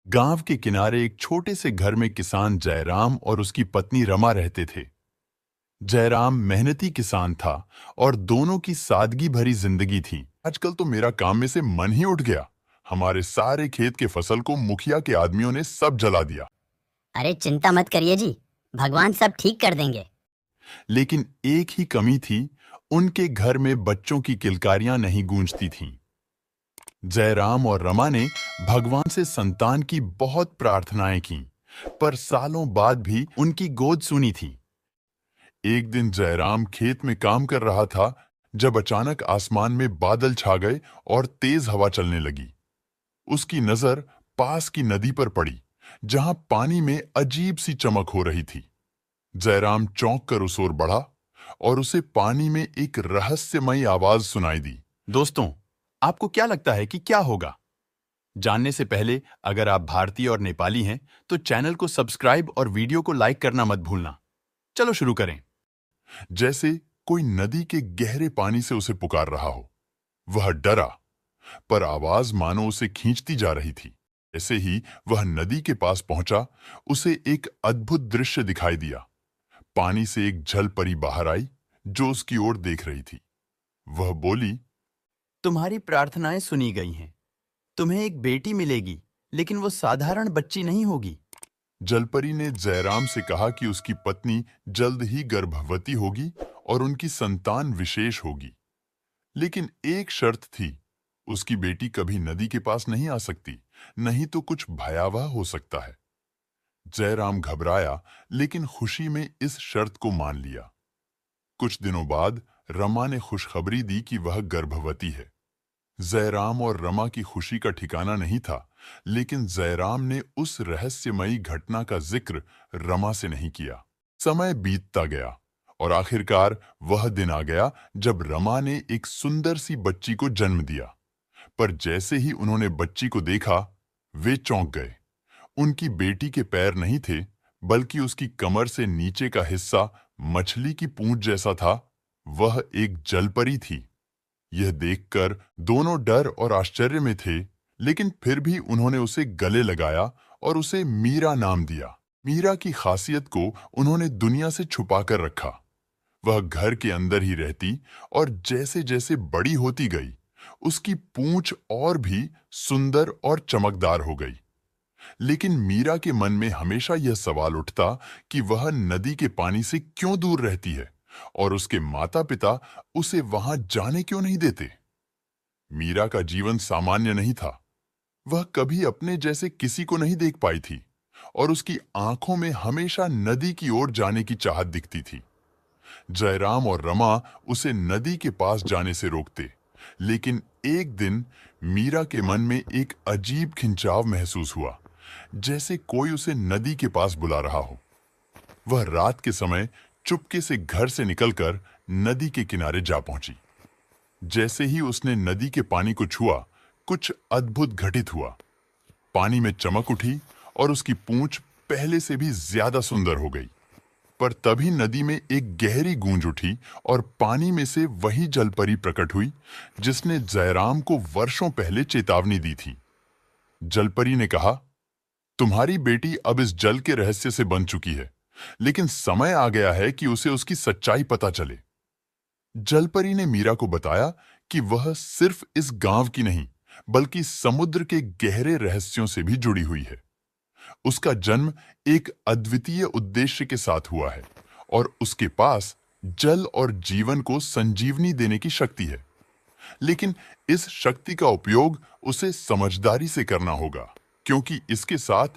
गांव के किनारे एक छोटे से घर में किसान जयराम और उसकी पत्नी रमा रहते थे। जयराम मेहनती किसान था और दोनों की सादगी भरी जिंदगी थी। आजकल तो मेरा काम में से मन ही उठ गया। हमारे सारे खेत के फसल को मुखिया के आदमियों ने सब जला दिया। अरे चिंता मत करिए जी, भगवान सब ठीक कर देंगे। लेकिन एक ही कमी थी, उनके घर में बच्चों की किलकारियां नहीं गूंजती थीं। जयराम और रमा ने भगवान से संतान की बहुत प्रार्थनाएं की, पर सालों बाद भी उनकी गोद सुनी थी। एक दिन जयराम खेत में काम कर रहा था जब अचानक आसमान में बादल छा गए और तेज हवा चलने लगी। उसकी नजर पास की नदी पर पड़ी, जहां पानी में अजीब सी चमक हो रही थी। जयराम चौंक कर उस ओर बढ़ा और उसे पानी में एक रहस्यमयी आवाज सुनाई दी। दोस्तों, आपको क्या लगता है कि क्या होगा? जानने से पहले अगर आप भारतीय और नेपाली हैं, तो चैनल को सब्सक्राइब और वीडियो को लाइक करना मत भूलना। चलो शुरू करें। जैसे कोई नदी के गहरे पानी से उसे पुकार रहा हो। वह डरा, पर आवाज मानो उसे खींचती जा रही थी। ऐसे ही वह नदी के पास पहुंचा, उसे एक अद्भुत दृश्य दिखाई दिया। पानी से एक जल परी बाहर आई, जो उसकी ओर देख रही थी। वह बोली, तुम्हारी प्रार्थनाएं सुनी गई हैं। तुम्हें एक बेटी मिलेगी, लेकिन वो साधारण बच्ची नहीं होगी। जलपरी ने जयराम से कहा कि उसकी पत्नी जल्द ही गर्भवती होगी और उनकी संतान विशेष होगी। लेकिन एक शर्त थी, उसकी बेटी कभी नदी के पास नहीं आ सकती, नहीं तो कुछ भयावह हो सकता है। जयराम घबराया, लेकिन खुशी में इस शर्त को मान लिया। कुछ दिनों बाद रमा ने खुशखबरी दी कि वह गर्भवती है। जयराम और रमा की खुशी का ठिकाना नहीं था, लेकिन जयराम ने उस रहस्यमयी घटना का जिक्र रमा से नहीं किया। समय बीतता गया और आखिरकार वह दिन आ गया जब रमा ने एक सुंदर सी बच्ची को जन्म दिया। पर जैसे ही उन्होंने बच्ची को देखा, वे चौंक गए। उनकी बेटी के पैर नहीं थे, बल्कि उसकी कमर से नीचे का हिस्सा मछली की पूंछ जैसा था। वह एक जलपरी थी। यह देखकर दोनों डर और आश्चर्य में थे, लेकिन फिर भी उन्होंने उसे गले लगाया और उसे मीरा नाम दिया। मीरा की खासियत को उन्होंने दुनिया से छुपा कर रखा। वह घर के अंदर ही रहती और जैसे जैसे बड़ी होती गई, उसकी पूंछ और भी सुंदर और चमकदार हो गई। लेकिन मीरा के मन में हमेशा यह सवाल उठता कि वह नदी के पानी से क्यों दूर रहती है और उसके माता-पिता उसे वहां जाने क्यों नहीं देते। मीरा का जीवन सामान्य नहीं था। वह कभी अपने जैसे किसी को नहीं देख पाई थी और उसकी आंखों में हमेशा नदी की ओर जाने की चाहत दिखती थी। जयराम और रमा उसे नदी के पास जाने से रोकते, लेकिन एक दिन मीरा के मन में एक अजीब खिंचाव महसूस हुआ, जैसे कोई उसे नदी के पास बुला रहा हो। वह रात के समय चुपके से घर से निकलकर नदी के किनारे जा पहुंची। जैसे ही उसने नदी के पानी को छुआ, कुछ अद्भुत घटित हुआ। पानी में चमक उठी और उसकी पूंछ पहले से भी ज्यादा सुंदर हो गई। पर तभी नदी में एक गहरी गूंज उठी और पानी में से वही जलपरी प्रकट हुई, जिसने जयराम को वर्षों पहले चेतावनी दी थी। जलपरी ने कहा, तुम्हारी बेटी अब इस जल के रहस्य से बन चुकी है, लेकिन समय आ गया है कि उसे उसकी सच्चाई पता चले। जलपरी ने मीरा को बताया कि वह सिर्फ इस गांव की नहीं, बल्कि समुद्र के गहरे रहस्यों से भी जुड़ी हुई है। उसका जन्म एक अद्वितीय उद्देश्य के साथ हुआ है और उसके पास जल और जीवन को संजीवनी देने की शक्ति है। लेकिन इस शक्ति का उपयोग उसे समझदारी से करना होगा, क्योंकि इसके साथ